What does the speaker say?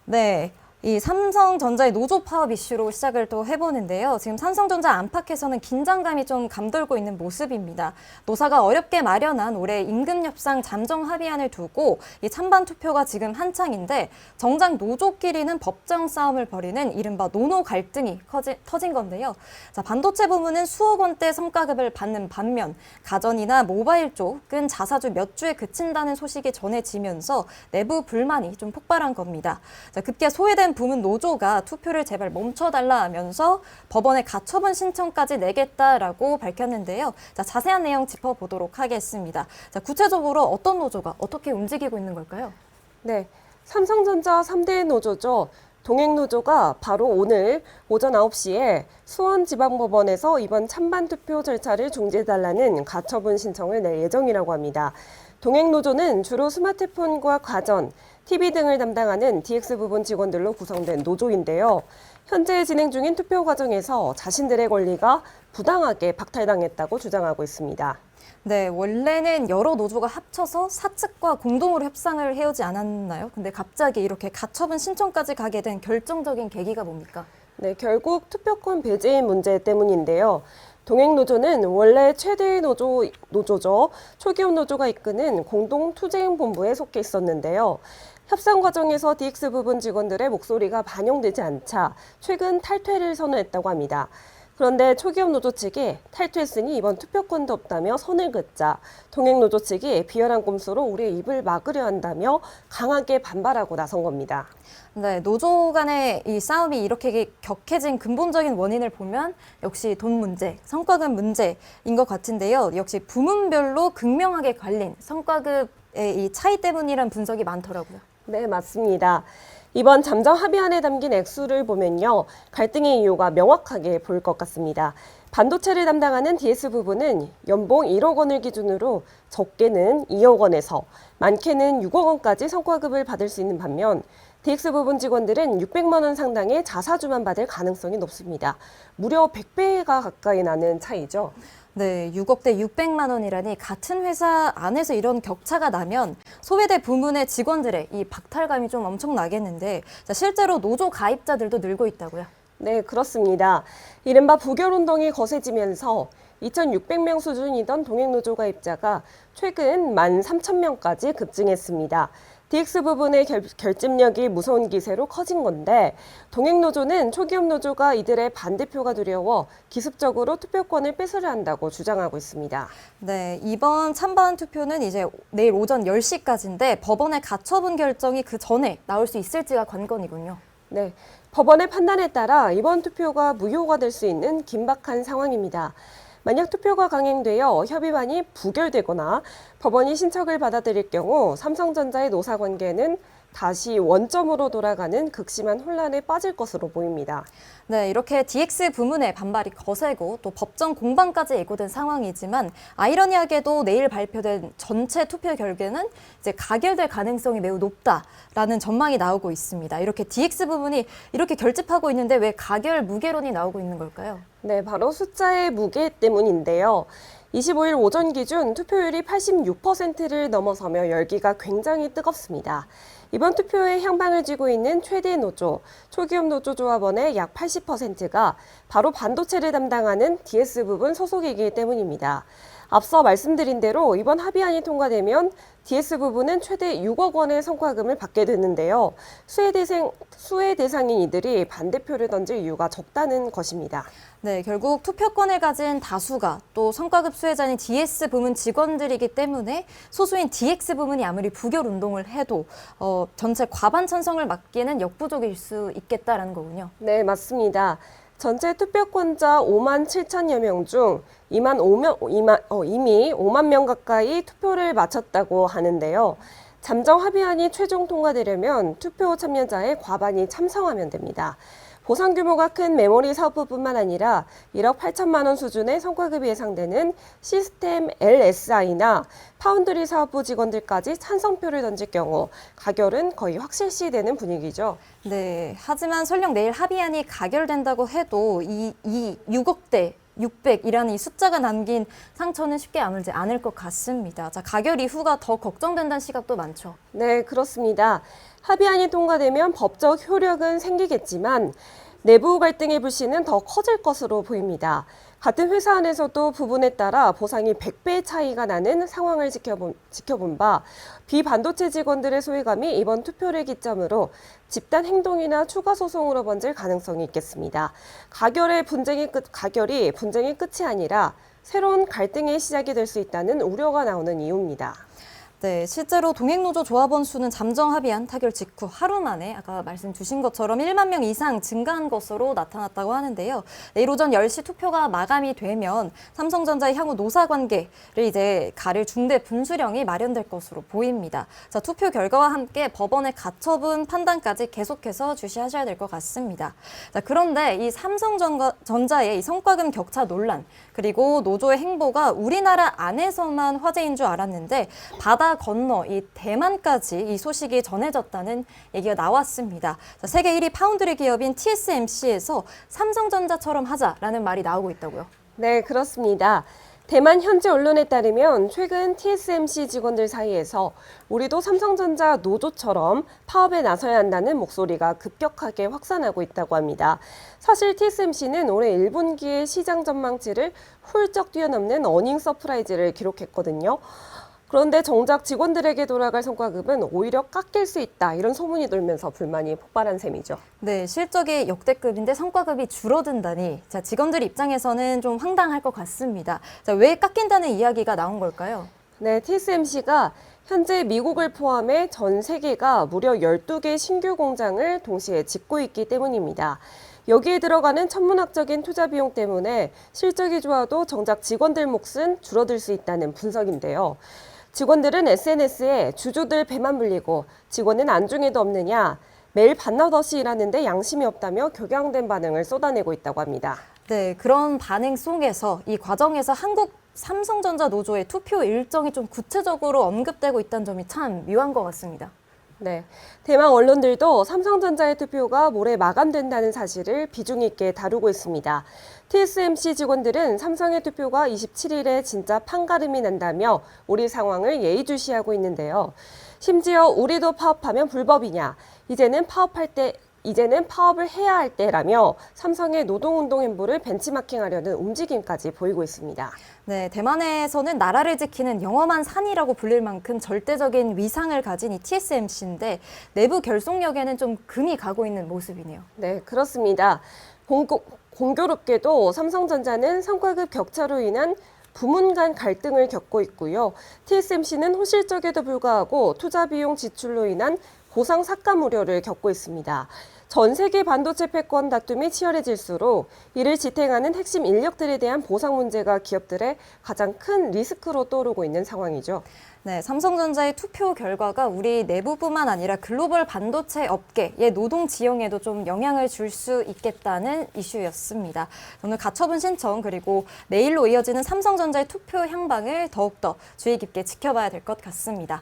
네. 이 삼성전자의 노조 파업 이슈로 시작을 또 해보는데요. 지금 삼성전자 안팎에서는 긴장감이 좀 감돌고 있는 모습입니다. 노사가 어렵게 마련한 올해 임금 협상 잠정 합의안을 두고 이 찬반 투표가 지금 한창인데 정작 노조끼리는 법정 싸움을 벌이는 이른바 노노 갈등이 터진 건데요. 자, 반도체 부문은 수억 원대 성과급을 받는 반면 가전이나 모바일 쪽은 자사주 몇 주에 그친다는 소식이 전해지면서 내부 불만이 좀 폭발한 겁니다. 자, 급기야 소외된 부문 노조가 투표를 제발 멈춰달라 하면서 법원에 가처분 신청까지 내겠다라고 밝혔는데요. 자, 자세한 내용 짚어보도록 하겠습니다. 자, 구체적으로 어떤 노조가 어떻게 움직이고 있는 걸까요? 네, 삼성전자 3대 노조죠. 동행노조가 바로 오늘 오전 9시에 수원지방법원에서 이번 찬반 투표 절차를 중지해달라는 가처분 신청을 낼 예정이라고 합니다. 동행노조는 주로 스마트폰과 가전, TV 등을 담당하는 DX 부분 직원들로 구성된 노조인데요. 현재 진행 중인 투표 과정에서 자신들의 권리가 부당하게 박탈당했다고 주장하고 있습니다. 네, 원래는 여러 노조가 합쳐서 사측과 공동으로 협상을 해오지 않았나요? 근데 갑자기 이렇게 가처분 신청까지 가게 된 결정적인 계기가 뭡니까? 네, 결국 투표권 배제인 문제 때문인데요. 동행노조는 원래 최대의 노조죠. 초기업 노조가 이끄는 공동투쟁본부에 속해 있었는데요. 협상 과정에서 DX 부분 직원들의 목소리가 반영되지 않자 최근 탈퇴를 선언했다고 합니다. 그런데 초기업 노조 측이 탈퇴했으니 이번 투표권도 없다며 선을 긋자 동행노조 측이 비열한 꼼수로 우리의 입을 막으려 한다며 강하게 반발하고 나선 겁니다. 네, 노조 간의 이 싸움이 이렇게 격해진 근본적인 원인을 보면 역시 돈 문제, 성과급 문제인 것 같은데요. 역시 부문별로 극명하게 갈린 성과급의 이 차이 때문이란 분석이 많더라고요. 네, 맞습니다. 이번 잠정 합의안에 담긴 액수를 보면요. 갈등의 이유가 명확하게 보일 것 같습니다. 반도체를 담당하는 DS 부분은 연봉 1억 원을 기준으로 적게는 2억 원에서 많게는 6억 원까지 성과급을 받을 수 있는 반면 DX 부분 직원들은 600만 원 상당의 자사주만 받을 가능성이 높습니다. 무려 100배가 가까이 나는 차이죠. 네, 6억 대 600만 원이라니 같은 회사 안에서 이런 격차가 나면 소외대 부문의 직원들의 이 박탈감이 좀 엄청나겠는데 자, 실제로 노조 가입자들도 늘고 있다고요? 네, 그렇습니다. 이른바 부결운동이 거세지면서 2,600명 수준이던 동행노조 가입자가 최근 13,000명까지 급증했습니다. DX 부분의 결집력이 무서운 기세로 커진 건데 동행노조는 초기업 노조가 이들의 반대표가 두려워 기습적으로 투표권을 뺏으려 한다고 주장하고 있습니다. 네, 이번 찬반 투표는 이제 내일 오전 10시까지인데 법원의 가처분 결정이 그 전에 나올 수 있을지가 관건이군요. 네, 법원의 판단에 따라 이번 투표가 무효가 될 수 있는 긴박한 상황입니다. 만약 투표가 강행되어 협의안이 부결되거나 법원이 신청을 받아들일 경우 삼성전자의 노사관계는 다시 원점으로 돌아가는 극심한 혼란에 빠질 것으로 보입니다. 네, 이렇게 DX 부문의 반발이 거세고 또 법정 공방까지 예고된 상황이지만 아이러니하게도 내일 발표된 전체 투표 결과는 이제 가결될 가능성이 매우 높다라는 전망이 나오고 있습니다. 이렇게 DX 부분이 이렇게 결집하고 있는데 왜 가결 무결론이 나오고 있는 걸까요? 네, 바로 숫자의 무게 때문인데요. 25일 오전 기준 투표율이 86%를 넘어서며 열기가 굉장히 뜨겁습니다. 이번 투표에 향방을 쥐고 있는 최대 노조, 초기업 노조조합원의 약 80%가 바로 반도체를 담당하는 DS 부분 소속이기 때문입니다. 앞서 말씀드린 대로 이번 합의안이 통과되면 DS 부분은 최대 6억 원의 성과금을 받게 되는데요. 수혜 대상인 이들이 반대표를 던질 이유가 적다는 것입니다. 네, 결국 투표권을 가진 다수가 또 성과급 수혜자인 DS 부문 직원들이기 때문에 소수인 DX 부문이 아무리 부결 운동을 해도 전체 과반 찬성을 막기에는 역부족일 수 있겠다라는 거군요. 네, 맞습니다. 전체 투표권자 5만 7천여 명 중 이미 5만 명 가까이 투표를 마쳤다고 하는데요. 잠정 합의안이 최종 통과되려면 투표 참여자의 과반이 참석하면 됩니다. 보상 규모가 큰 메모리 사업부뿐만 아니라 1억 8천만 원 수준의 성과급이 예상되는 시스템 LSI나 파운드리 사업부 직원들까지 찬성표를 던질 경우 가결은 거의 확실시되는 분위기죠. 네, 하지만 설령 내일 합의안이 가결된다고 해도 이 6억대 600이라는 이 숫자가 남긴 상처는 쉽게 아물지 않을 것 같습니다. 자, 가결 이후가 더 걱정된다는 시각도 많죠. 네, 그렇습니다. 합의안이 통과되면 법적 효력은 생기겠지만 내부 갈등의 불씨는 더 커질 것으로 보입니다. 같은 회사 안에서도 부분에 따라 보상이 100배의 차이가 나는 상황을 지켜본 바 비반도체 직원들의 소외감이 이번 투표를 기점으로 집단 행동이나 추가 소송으로 번질 가능성이 있겠습니다. 가결이 분쟁의 끝이 아니라 새로운 갈등의 시작이 될 수 있다는 우려가 나오는 이유입니다. 네, 실제로 동행노조 조합원 수는 잠정 합의안 타결 직후 하루 만에 아까 말씀 주신 것처럼 1만 명 이상 증가한 것으로 나타났다고 하는데요. 내일 오전 10시 투표가 마감이 되면 삼성전자의 향후 노사 관계를 이제 가릴 중대 분수령이 마련될 것으로 보입니다. 자, 투표 결과와 함께 법원의 가처분 판단까지 계속해서 주시하셔야 될 것 같습니다. 자, 그런데 이 삼성전자의 이 성과금 격차 논란 그리고 노조의 행보가 우리나라 안에서만 화제인 줄 알았는데 바다 건너 이 대만까지 이 소식이 전해졌다는 얘기가 나왔습니다. 자, 세계 1위 파운드리 기업인 TSMC에서 삼성전자처럼 하자라는 말이 나오고 있다고요. 네, 그렇습니다. 대만 현지 언론에 따르면 최근 TSMC 직원들 사이에서 우리도 삼성전자 노조처럼 파업에 나서야 한다는 목소리가 급격하게 확산하고 있다고 합니다. 사실 TSMC는 올해 1분기의 시장 전망치를 훌쩍 뛰어넘는 어닝 서프라이즈를 기록했거든요. 그런데 정작 직원들에게 돌아갈 성과급은 오히려 깎일 수 있다 이런 소문이 돌면서 불만이 폭발한 셈이죠. 네, 실적이 역대급인데 성과급이 줄어든다니 자, 직원들 입장에서는 좀 황당할 것 같습니다. 자, 왜 깎인다는 이야기가 나온 걸까요? 네, TSMC가 현재 미국을 포함해 전 세계가 무려 12개 신규 공장을 동시에 짓고 있기 때문입니다. 여기에 들어가는 천문학적인 투자 비용 때문에 실적이 좋아도 정작 직원들 몫은 줄어들 수 있다는 분석인데요. 직원들은 SNS에 주주들 배만 불리고 직원은 안중에도 없느냐, 매일 밤낮없이 일하는데 양심이 없다며 격양된 반응을 쏟아내고 있다고 합니다. 네, 그런 반응 속에서 이 과정에서 한국 삼성전자 노조의 투표 일정이 좀 구체적으로 언급되고 있다는 점이 참 묘한 것 같습니다. 네, 대만 언론들도 삼성전자의 투표가 모레 마감된다는 사실을 비중 있게 다루고 있습니다. TSMC 직원들은 삼성의 투표가 27일에 진짜 판가름이 난다며 우리 상황을 예의주시하고 있는데요. 심지어 우리도 파업하면 불법이냐, 이제는 파업을 해야 할 때라며 삼성의 노동운동 행보를 벤치마킹하려는 움직임까지 보이고 있습니다. 네, 대만에서는 나라를 지키는 영험한 산이라고 불릴 만큼 절대적인 위상을 가진 이 TSMC인데 내부 결속력에는 좀 금이 가고 있는 모습이네요. 네, 그렇습니다. 공교롭게도 삼성전자는 성과급 격차로 인한 부문 간 갈등을 겪고 있고요. TSMC는 호실적에도 불구하고 투자 비용 지출로 인한 보상 삭감 우려를 겪고 있습니다. 전 세계 반도체 패권 다툼이 치열해질수록 이를 지탱하는 핵심 인력들에 대한 보상 문제가 기업들의 가장 큰 리스크로 떠오르고 있는 상황이죠. 네, 삼성전자의 투표 결과가 우리 내부뿐만 아니라 글로벌 반도체 업계의 노동 지형에도 좀 영향을 줄 수 있겠다는 이슈였습니다. 오늘 가처분 신청 그리고 내일로 이어지는 삼성전자의 투표 향방을 더욱더 주의 깊게 지켜봐야 될 것 같습니다.